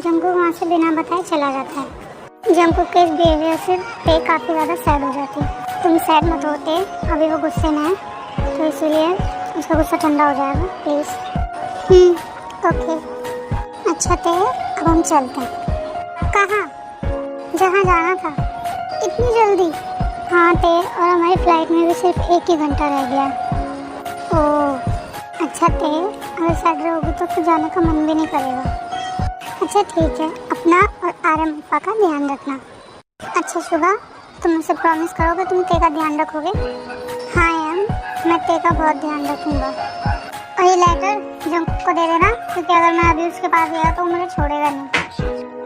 Jungkook वहाँ से बिना बताए चला जाता है। जंकुक के इस बिहेवियर से ते काफ़ी ज़्यादा सैड हो जाती है। तुम सैड मत होते, अभी वो गुस्से में है तो इसीलिए उसका गुस्सा ठंडा हो जाएगा, प्लीज़। ओके। अच्छा ते अब हम चलते हैं। कहाँ? जहाँ जाना था। इतनी जल्दी? हाँ ते, और हमारी फ्लाइट में भी सिर्फ 1 ही घंटा रह गया। ओह अच्छा ते, अगर सैड रहोगी तो फिर जाने का मन भी नहीं करेगा। अच्छा ठीक है, अपना और आर्यन अप्पा का ध्यान रखना। अच्छा शुभा, तुम मुझसे प्रॉमिस करोगे तुम ते का ध्यान रखोगे? हाँ यार, मैं ते का बहुत ध्यान रखूँगा। और ये लेटर जंकुक को दे देना, क्योंकि अगर मैं अभी उसके पास गया तो वो मुझे छोड़ेगा नहीं।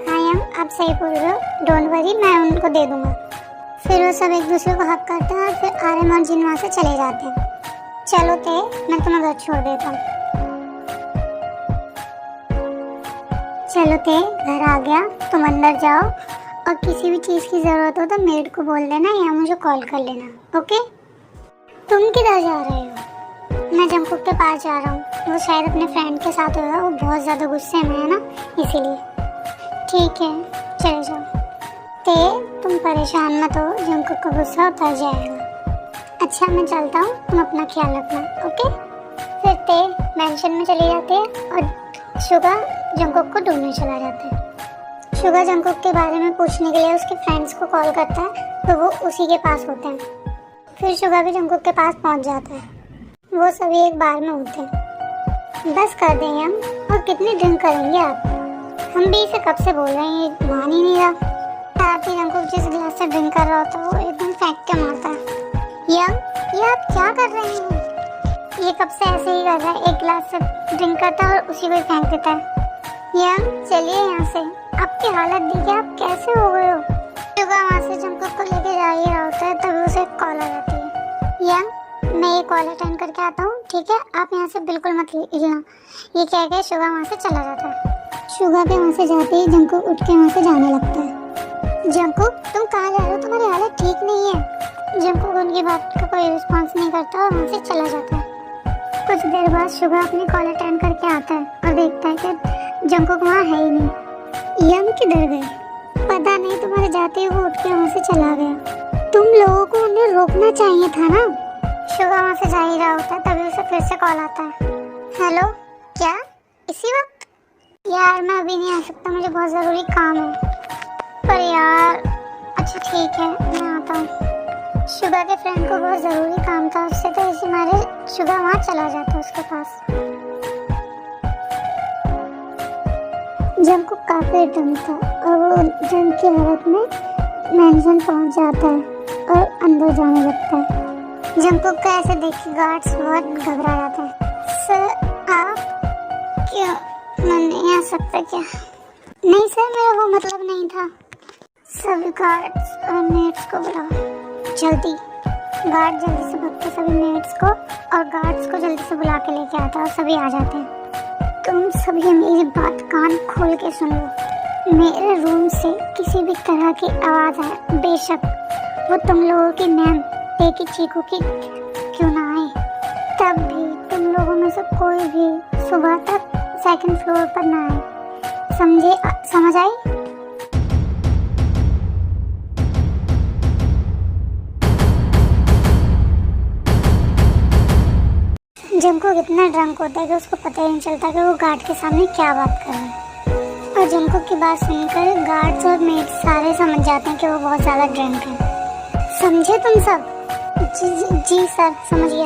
हाँ यार, आप सही बोल रहे हो, डोंट वरी, मैं उनको दे दूँगा। फिर वो सब एक दूसरे को हक करते हैं और फिर आर्यन और जिन वहाँ से चले जाते हैं। चलो ते, मैं तुम्हें घर छोड़ देता हूँ। चलो ते, घर आ गया, तुम अंदर जाओ और किसी भी चीज़ की ज़रूरत हो तो मेड को बोल देना या मुझे कॉल कर लेना, ओके? तुम किधर जा रहे हो? मैं जंकुक के पास जा रहा हूँ, वो शायद अपने फ्रेंड के साथ होगा, वो बहुत ज़्यादा गुस्से में है ना, इसीलिए। ठीक है, चले जाओ। ते, तुम परेशान मत हो, जंकुक का गुस्सा उतर जाएगा। अच्छा मैं चलता हूँ, तुम अपना ख्याल रखना, ओके? फिर ते मेंशन में चले जाते हैं और शुगा जंकुक को ढूंढने चला जाता है। शुगा जंकुक के बारे में पूछने के लिए उसके फ्रेंड्स को कॉल करता है तो वो उसी के पास होते हैं। फिर शुगा भी जंकुक के पास पहुंच जाता है। वो सभी एक बार में होते हैं। बस कर देंगे हम, और कितनी ड्रिंक करेंगे आप? हम भी इसे कब से बोल रहे हैं, ये मान ही नहीं रहा। साथ ही जंकुक जिस गिलास से ड्रिंक कर रहा होता है वो एकदम फेंक के मारता है। यंग, ये आप क्या कर रहे हैं? ये कब से ऐसे ही कर रहा है, एक गिलास से ड्रिंक करता है और उसी को ही फेंक देता है। यंग, चलिए यहाँ से, आपकी हालत देखिए, आप कैसे हो गए हो? शुगा वहाँ से जंकुक को लेके जा ही रहा होता है, तभी उसे कॉल आ जाती है। यंग, मैं ये कॉल अटेंड करके आता हूँ, ठीक है? आप यहाँ से बिल्कुल मत हिलना। ये कह के शुगा वहाँ से चला जाता है। शुगा के वहाँ से जाते ही जंकुक उठ के वहाँ से जाने लगता है। जंकुक, तुम कहाँ जा रहे हो? तुम्हारी हालत ठीक नहीं है। जंकुक उनकी बात का कोई रिस्पॉन्स नहीं करता और वहाँ से चला जाता है। कुछ देर बाद शुगा अपनी कॉल अटेंड करके आता है और देखता है कि जंकुक वहाँ है ही नहीं। यंग किधर गए? पता नहीं, तुम्हारे जाते ही वो उठ के वहाँ से चला गया। तुम लोगों को उन्हें रोकना चाहिए था ना। शुगा वहाँ से जा ही रहा होता है, तभी उसे फिर से कॉल आता है। हेलो, क्या इसी वक्त? यार मैं अभी नहीं आ सकता, मुझे बहुत ज़रूरी काम है। पर यार अच्छा ठीक है, मैं आता हूँ। शुगा के फ्रेंड को बहुत ज़रूरी काम था उससे, तो इसी मारे शुगा वहाँ चला जाता उसके पास। जंकुक काफ़ी डम था और वो डम की हालत में मेंशन पहुँच जाता है और अंदर जाने लगता है। जंकुक को ऐसे देख के गार्ड्स बहुत घबरा जाता है। सर आप क्यों, मैं नहीं आ सकता क्या? नहीं सर, मेरा वो मतलब नहीं था। सभी गार्ड्स और मेट्स को बुलाओ जल्दी। गार्ड जल्दी से भाग के सभी मेट्स को और गार्ड्स को जल्दी से बुला के लेके आता है और सभी आ जाते हैं। तुम सभी मेरी बात कान खोल के सुन लो। मेरे रूम से किसी भी तरह की आवाज़ आए, बेशक वो तुम लोगों की मैम ते की चीखों की क्यों ना आए, तब भी तुम लोगों में से कोई भी सुबह तक सेकंड फ्लोर पर ना आए, समझे? समझ आई? जंकुक इतना ड्रंक होता है कि उसको पता ही नहीं चलता कि वो गार्ड के सामने क्या बात कर रहा है। और जंकुक की बात सुनकर गार्ड्स और मेट्स सारे समझ जाते हैं कि वो बहुत ज़्यादा ड्रंक है। समझे तुम सब? जी सर, समझ गया।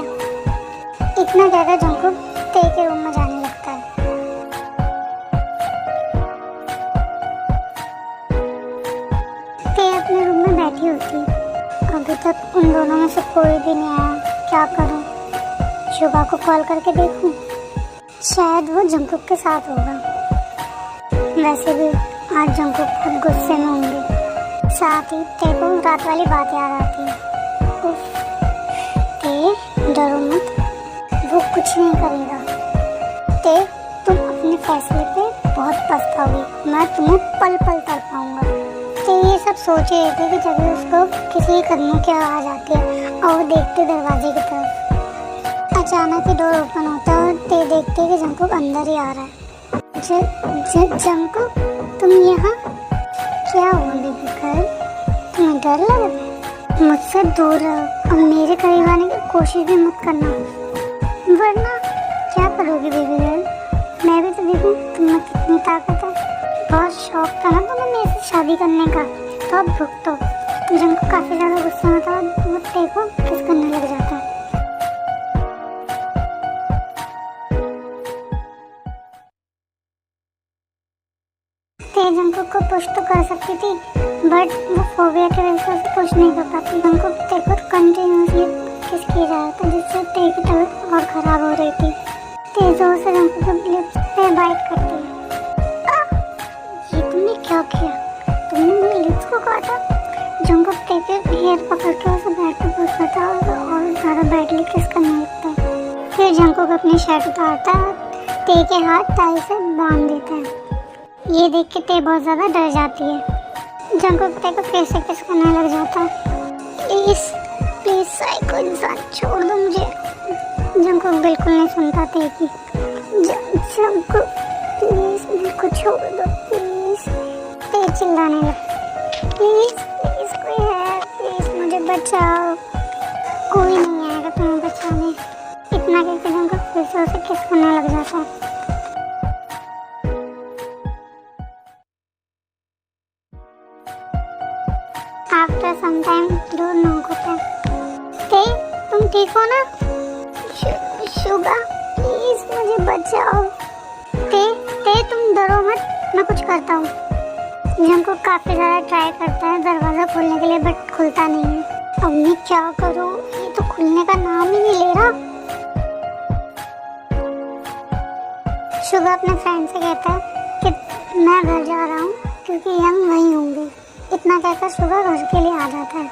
इतना कहकर जंकुक ते के रूम में जाने लगता है। ते अपने रूम में बैठी होती है। अभी तक उन दोनों में से कोई भी नहीं आया, क्या करूं? शुगा को कॉल करके देखूं, शायद वो जंकुक के साथ होगा। वैसे भी आज जंकुक बहुत गुस्से में होंगे। साथ ही ते को रात वाली बात याद आती है। उफ, ते डरो मत, वो कुछ नहीं करेगा। ते तुम अपने फैसले पे बहुत पछताओगी, मैं तुम्हें पल पल तड़पाऊंगा। ते ये सब सोच रही थी कि जब उसको किसी कदमों की आवाज़ आती है और वो देखते दरवाजे की तरफ। अचानक ही डोर ओपन होता है और ते देखते कि जंकुक अंदर ही आ रहा है। जंकुक तुम यहाँ क्या हो बेबी गर्ल? तुम्हें डर लग रहा है? मुझसे दूर रहो और मेरे करीब आने की कोशिश भी मत करना, वरना क्या करोगी बेबी गर्ल? मैं भी तो देखूं तुम्हें कितनी ताकत है। बहुत शौक था ना तुम्हें मेरे से शादी करने का, तो अब भुगतो। जिनको काफी ज्यादा गुस्सा आता है वो देखो किस करने लग जाता है। जंकुक को पुश तो कर सकती थी, बट वो फोबिया की वजह से उसे पुश नहीं कर पाती। जंकुक ते पर कंटिन्यूसली किस किया जा रहा था, जिससे ते की तबीयत और खराब हो रही थी। ते जोर से जंकुक के लिप्स पे बाइट करती है। ये तुमने क्या किया? तुमने मेरे लिप्स को काटा। जंकुक ते के हेयर पकड़ के उसे बेड पे पुश करता है और ज़्यादा बैडली किस करने लगता है। फिर जंकुक अपनी शर्ट उतारता है, ते के हाथ टाई से बांध देता है। ये देख के ते बहुत ज़्यादा डर जाती है। जंकुक ते को फिर से किस करने लग जाता है। प्लीज़ प्लीज़ साइको इंसान छोड़ दो मुझे। जंकुक बिल्कुल नहीं सुनता ते की। जंकुक प्लीज़ मेरे को छोड़ दो प्लीज़। ते चिल्लाने लगा, प्लीज़ प्लीज़ कोई है, प्लीज़ मुझे बचाओ। कोई नहीं आएगा तुम्हें बचाने। इतना कहकर जंकुक फिर से उसे किस करने लग जाता है। After some time, door knock होता है। ते तुम ठीक हो ना? शुगा प्लीज मुझे बचाओ। ते तुम डरो मत, मैं कुछ करता हूँ। जंकुक काफी ज्यादा ट्राई करता है दरवाजा खोलने के लिए, बट खुलता नहीं है। अब मैं क्या करूँ? ये तो खुलने का नाम ही नहीं ले रहा। शुगा अपने फ्रेंड से कहता है कि मैं घर जा रहा हूँ क्योंकि यंग वहीं होंगे। इतना कहकर शुगा घर के लिए आ जाता है।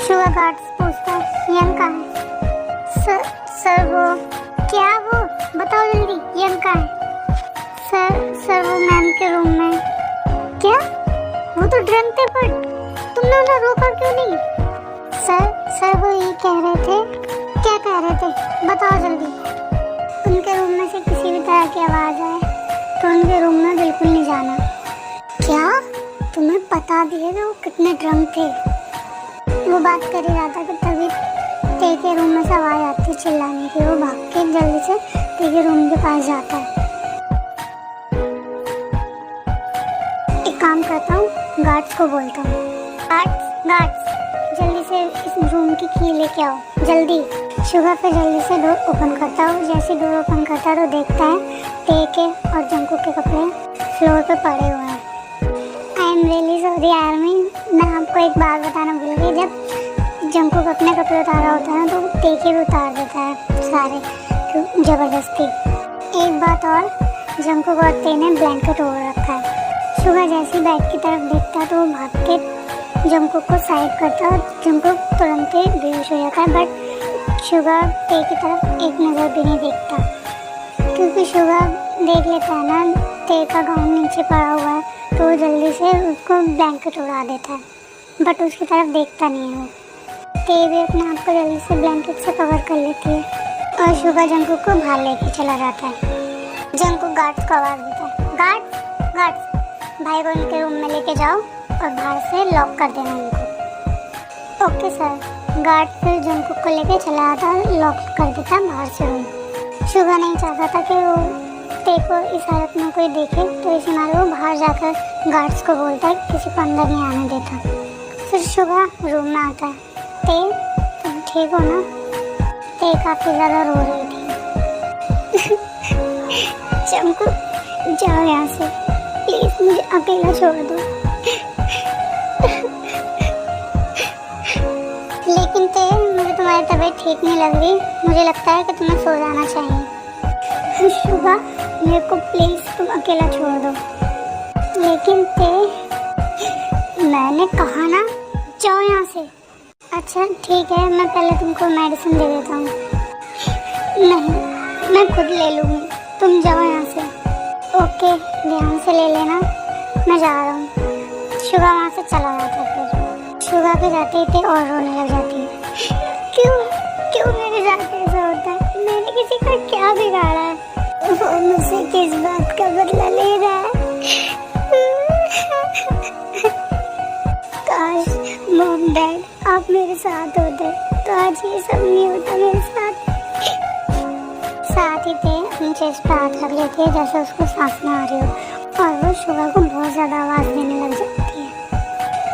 शुगा गार्ड से पूछता है यंग कहाँ है? सर वो क्या? वो बताओ जल्दी, यंग कहाँ है? सर वो मैम के रूम में। क्या? वो तो ड्रंक थे, पर तुमने उन्हें रोका क्यों नहीं? सर वो ये कह रहे थे। क्या कह रहे थे? बताओ जल्दी। उनके रूम में से किसी भी तरह की आवाज़ आए तो उनके रूम में बिल्कुल नहीं जाना। क्या? तुम्हें बता दिए थे वो कितने ड्रंक थे। वो बात कर ही रहा था कि तभी ते के रूम में से आवाज़ आती है चिल्लाने की। वो भाग के जल्दी से ते के रूम के पास जाता है। एक काम करता हूँ, गार्ड्स को बोलता हूँ। गार्ड्स जल्दी से इस रूम की की लेके आओ, जल्दी। शुगा फिर जल्दी से डोर ओपन करता है। जैसे डोर ओपन करता है तो देखता है ते के और जंकुक के कपड़े फ्लोर पे पड़े हुए हैं। I am really sorry army, मैं आपको एक बात बताना भूल गई। जब जंकुक अपने कपड़े उतारा होता है तो ते के भी उतार देता है सारे जबरदस्ती। एक बात और, जंकुक और ते ने ब्लैंकेट ओढ़ रखा है। शुगा जैसे ही बेड की तरफ देखता है तो वो भाग के जंकुक को साइड करता है और जंकुक तुरंत ही बेहोश हो जाता है। बट शुगा ते की तरफ एक नज़र भी नहीं देखता, क्योंकि शुगा देख लेता है ना ते का गाउन नीचे पड़ा हुआ है, तो वो जल्दी से उसको ब्लैंकेट उड़ा देता है, बट उसकी तरफ देखता नहीं है। वो ते भी अपने आप को जल्दी से ब्लैंकेट से कवर कर लेती है और शुगा जंकुक को बाहर लेके चला जाता है। जंकुक गार्ड्स को आवाज़ देता है, गार्ड्स भाई को उनके रूम में लेके जाओ और बाहर से लॉक कर देना उनको। Okay sir. गार्ड फिर जंकुक को लेके चला आता है, लॉक कर देता है बाहर से रूम। शुगा नहीं चाहता था कि वो ते को इस हालत में कोई देखे, तो इसी मारे वो बाहर जाकर गार्ड्स को बोलता है किसी को अंदर नहीं आने देता। फिर शुगा रूम में आता है। ते तुम ठीक हो ना? ते काफ़ी ज़्यादा रो रही थी। जंकुक जाओ यहाँ से प्लीज़, मुझे अकेला छोड़ दो। लेकिन ते मुझे तुम्हारी तबीयत ठीक नहीं लग रही, मुझे लगता है कि तुम्हें सो जाना चाहिए। शुगा मेरे को प्लीज़ तुम अकेला छोड़ दो। लेकिन ते मैंने कहा ना जाओ यहाँ से। अच्छा ठीक है, मैं पहले तुमको मेडिसिन दे देता हूँ। नहीं मैं खुद ले लूँगी, तुम जाओ यहाँ से। ओके ध्यान से ले लेना, मैं जा रहा हूँ। शुगा वहाँ से चला जाता है। फिर शुगा के जाते ही और रोने लग जाती है। क्यों मेरे साथ ऐसा होता है? मैंने किसी का क्या बिगाड़ा है? वो मुझसे किस बात का बदला ले रहा है? डैड आप मेरे साथ होते तो आज ये सब नहीं होता मेरे साथ। साथ ही थे अपनी चेस्ट पे हाथ रख लेती है जैसे उसको सांस ना आ रही हो, और वो शुभा को बहुत ज़्यादा आवाज़ देने लग जाती है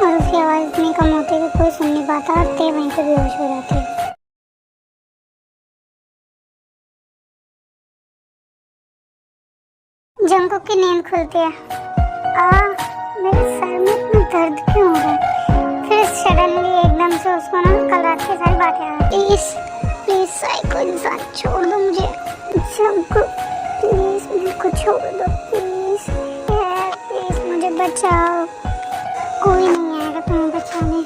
और उसकी आवाज़ इतनी कम होती है कि कोई सुन नहीं पाता और ते वहीं पे बेहोश हो जाती है। जंकुक की नींद खुलती है। मेरे सर में इतना दर्द क्यों हो रहा है? फिर सडनली एकदम से उसको ना कल रात की सारी बातें आ रही। प्लीज प्लीज साइको इंसान छोड़ दो मुझे, जंकुक प्लीज मेरे को छोड़ दो, प्लीज प्लीज मुझे बचाओ, कोई नहीं आएगा तुम्हें बचाने।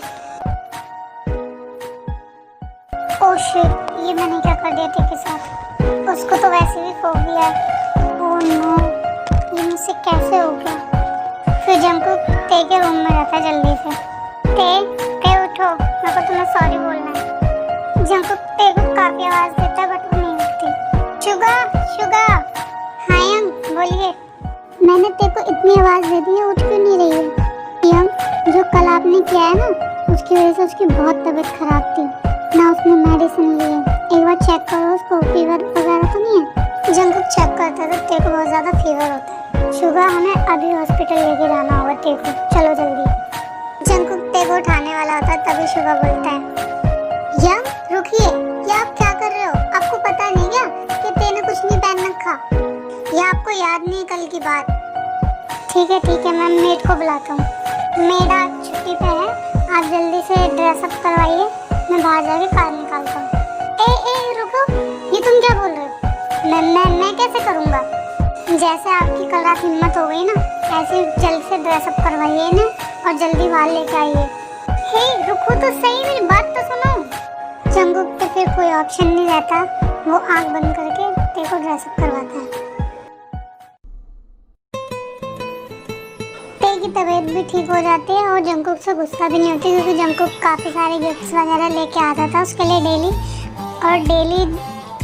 ओह शिट, ये मैंने क्या कर दिया थे के साथ? उसको तो वैसे भी फोबिया है। ओह नो, ये मुझसे कैसे हो गया? फिर जंकुक ते के रूम में जाता है जल्दी से। ते उठो, मेरे को तुम्हें सॉरी बोलना है। जंकुक ते को काफी आवाज देता है बट वो नहीं उठती। शुगा हाँ यंग बोलिए। मैंने ते को इतनी आवाज दे दी है, उठ क्यों नहीं रही है? यंग, जो कल आपने किया है ना, उसकी वजह से उसकी बहुत तबीयत खराब थी ना, उसने मेडिसिन ली है, एक बार चेक करो उसको फीवर वगैरह तो नहीं है। जंकुक चेक करता है तो ते को बहुत ज्यादा फीवर होता है। शुगा हमें अभी हॉस्पिटल लेके जाना होगा ते को, चलो जल्दी। जंकुक ते को उठाने वाला होता है तभी शुगा बोलता है, यंग रुकिए, ये आप क्या कर रहे हो? आपको पता नहीं क्या कि ते ने कुछ नहीं पहन रखा? ये आपको याद नहीं कल की बात? ठीक है मैं मेड को बुलाता हूँ। मेड आज छुट्टी पे है, आप जल्दी से ड्रेसअप करवाइए, मैं बाहर जाके कार निकालता हूँ। ए रुको, ये तुम क्या बोल रहे हो? मैं कैसे करूँगा? जैसे आपकी कल रात हिम्मत हो गई ना, ऐसे जल्द से ड्रेसअप करवाइए ना और जल्दी बाहर लेके आइए। हे रुको तो सही, मेरी बात तो सुनो। जंकुक पे फिर कोई ऑप्शन नहीं रहता, वो आंख बंद करके ते को ड्रेसअप करवाता है। ते की तबीयत भी ठीक हो जाती है और जंकुक से गुस्सा भी नहीं होती क्योंकि जंकुक काफ़ी सारे गिफ्ट्स वगैरह लेके आता था उसके लिए डेली, और डेली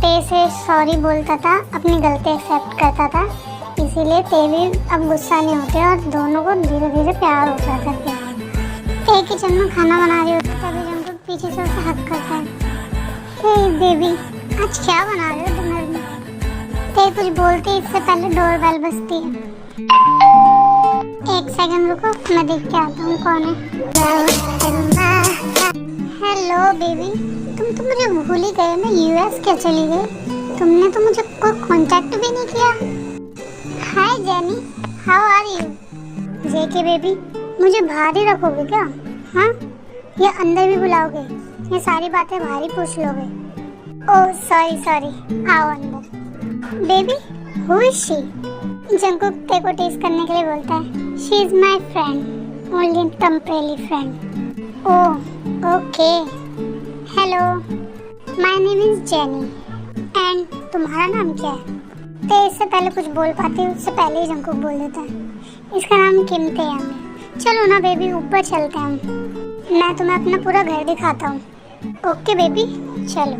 ते से सॉरी बोलता था, अपनी गलती एक्सेप्ट करता था, इसीलिए ते भी अब गुस्सा नहीं होते और दोनों को धीरे धीरे प्यार हो जाता है। ते किचन में खाना बना रही होती है तभी जंकुक पीछे से उसे हक करता है। हे बेबी, आज क्या बना रहे हो डिनर में? ते कुछ बोलती इससे पहले डोरबेल बजती है। एक सेकंड रुको, मैं देख के आता हूँ कौन है। हेलो बेबी, तुम तो मुझे भूल ही गए, मैं यूएस क्या चली गई? तुमने तो मुझे कोई कांटेक्ट भी नहीं किया। Hi Jenny, how are you? JK baby, मुझे बाहर ही रखोगे क्या? हाँ, या अंदर भी बुलाओगे? ये सारी बातें बाहर ही पूछ लोगे? ओह सॉरी, आओ अंदर। Baby, who is she? Jungkook ते को टीज करने के लिए बोलता है। She is my friend, only temporary friend. Oh okay, hello my name is jenny and तुम्हारा नाम क्या है? ते इससे पहले कुछ बोल पाती उससे पहले ही जंकुक बोल देता है, इसका नाम किम तेयांग है। चलो ना बेबी, ऊपर चलते हैं, मैं तुम्हें अपना पूरा घर दिखाता हूँ। ओके बेबी चलो।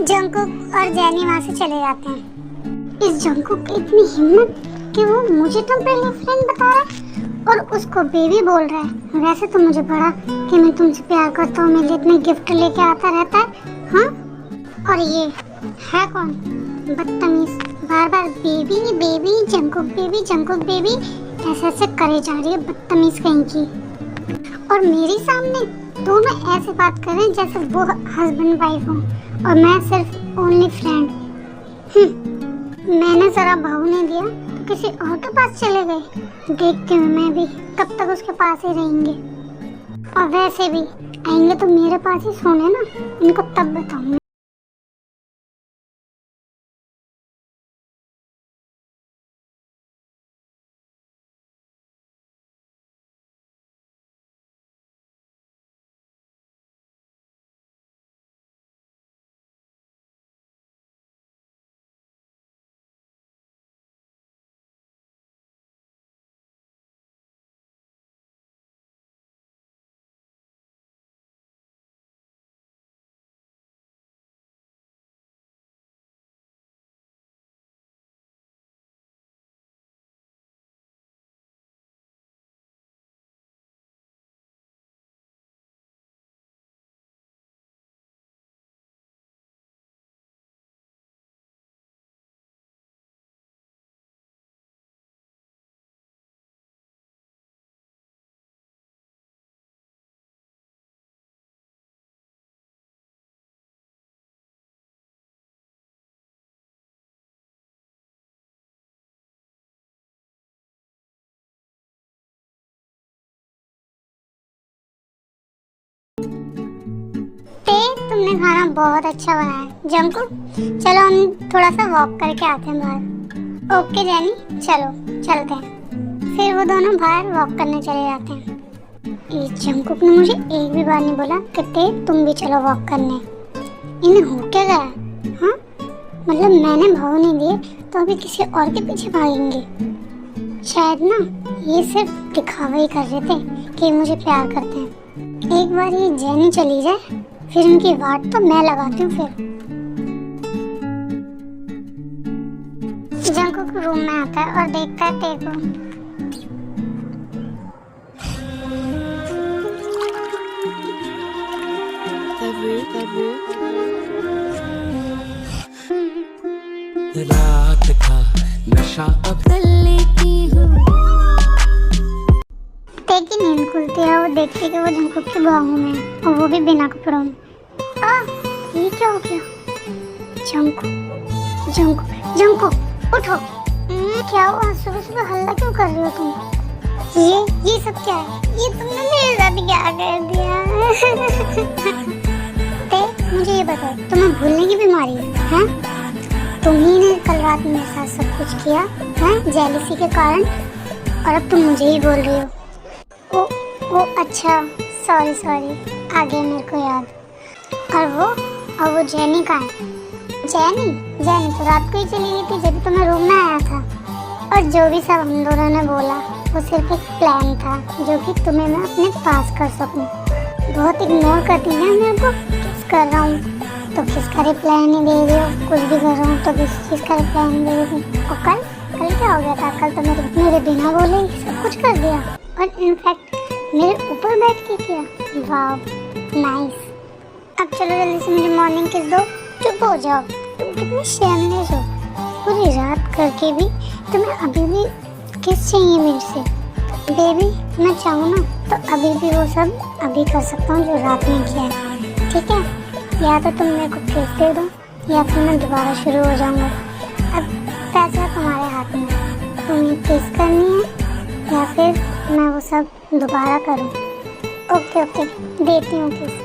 जंकुक और जेनी वहाँ से चले जाते हैं। इस जंकुक की इतनी हिम्मत कि वो मुझे टेम्परेरी फ्रेंड बता रहा है और उसको बेबी बोल रहा है। वैसे तो मुझे पता कि मैं तुमसे प्यार करता हूँ, मेरे लिए इतने गिफ्ट लेके आता रहता है। हाँ, और ये है कौन? बदतमीज, बार बार बेबी बेबी जंकुक बेबी ऐसे ऐसे करे जा रही है, बदतमीज कहीं की। और मेरे सामने दोनों ऐसे बात कर रहे हैं जैसे वो हस्बैंड वाइफ हो और मैं सिर्फ ओनली फ्रेंड। मैंने जरा भाव नहीं दिया तो किसी और के पास चले गए। देखती हूँ मैं भी कब तक उसके पास ही रहेंगे, और वैसे भी आएंगे तो मेरे पास ही सोने ना, इनको तब बताऊंगी। ते तुमने खाना बहुत अच्छा बनाया है। जंकुक, चलो हम थोड़ा सा वॉक करके आते हैं बाहर। ओके जैनी, चलो चलते हैं। फिर वो दोनों बाहर वॉक करने चले जाते हैं। ये जंकुक ने मुझे एक भी बार नहीं बोला कि ते तुम भी चलो वॉक करने। इन्हें हो क्या गया? हाँ, मतलब मैंने भाव नहीं दिए तो अभी किसी और के पीछे भागेंगे। शायद ना ये सिर्फ दिखावा ही कर रहे थे कि मुझे प्यार करते हैं। एक बार ये जैनी चली जाए फिर उनकी वाट तो मैं लगाती हूँ। फिर जंकुक रूम में आता है और देखता है ते को। रात का नशा अब लेती हूँ। ते की नींद खुलती है, वो देखती है कि वो जंकुक के बाहों में है और वो भी बिना कपड़ों में। ये क्या हो गया? जंकुक जंकुक जंकुक उठो। क्या हुआ? सुबह सुबह हल्ला क्यों कर रही हो तुम? ये सब क्या है? ये तुमने मेरे साथ क्या कर दिया? ते मुझे ये बताओ, तुम्हें भूलने की बीमारी है? तुम ही ने कल रात मेरे साथ सब कुछ किया है जेलसी के कारण, और अब तुम मुझे ही बोल रही हो। ओ अच्छा, सॉरी, आ गया मेरे को याद। और वो जैनी कहाँ है? जैनी तो रात को ही चली गई थी जब तुम्हें रूम में आया था। और जो भी सब हम दोनों ने बोला वो सिर्फ एक प्लान था जो कि तुम्हें मैं अपने पास कर सकूं। बहुत इग्नोर करती है मेरे को। किस कर रहा हूँ तो किस का रिप्लाई नहीं दे रही हो, कुछ भी कर रहा हूँ तो किस चीज़ का रिप्लाई नहीं दे रही थी। और कल क्या हो गया था? कल तो मेरे बिना बोले ही सब कुछ कर दिया, और इनफैक्ट मेरे ऊपर बैठ के किया। वाह, नाइस। अब चलो जल्दी से मुझे मॉर्निंग किस दो। चुप हो जाओ, तुम कितनी शेमलेस हो। पूरी रात करके भी तुम्हें अभी भी किस चाहिए मेरे से? बेबी, मैं चाहूँ ना तो अभी भी वो सब अभी कर सकता हूँ जो रात में किया है, ठीक है? या तो तुम मेरे को किस दे दो या फिर मैं दोबारा शुरू हो जाऊँगा। अब फैसला तुम्हारे हाथ में है, तुम्हें किस करनी है या फिर मैं वो सब दोबारा करूँ। ओके, देती हूँ किस।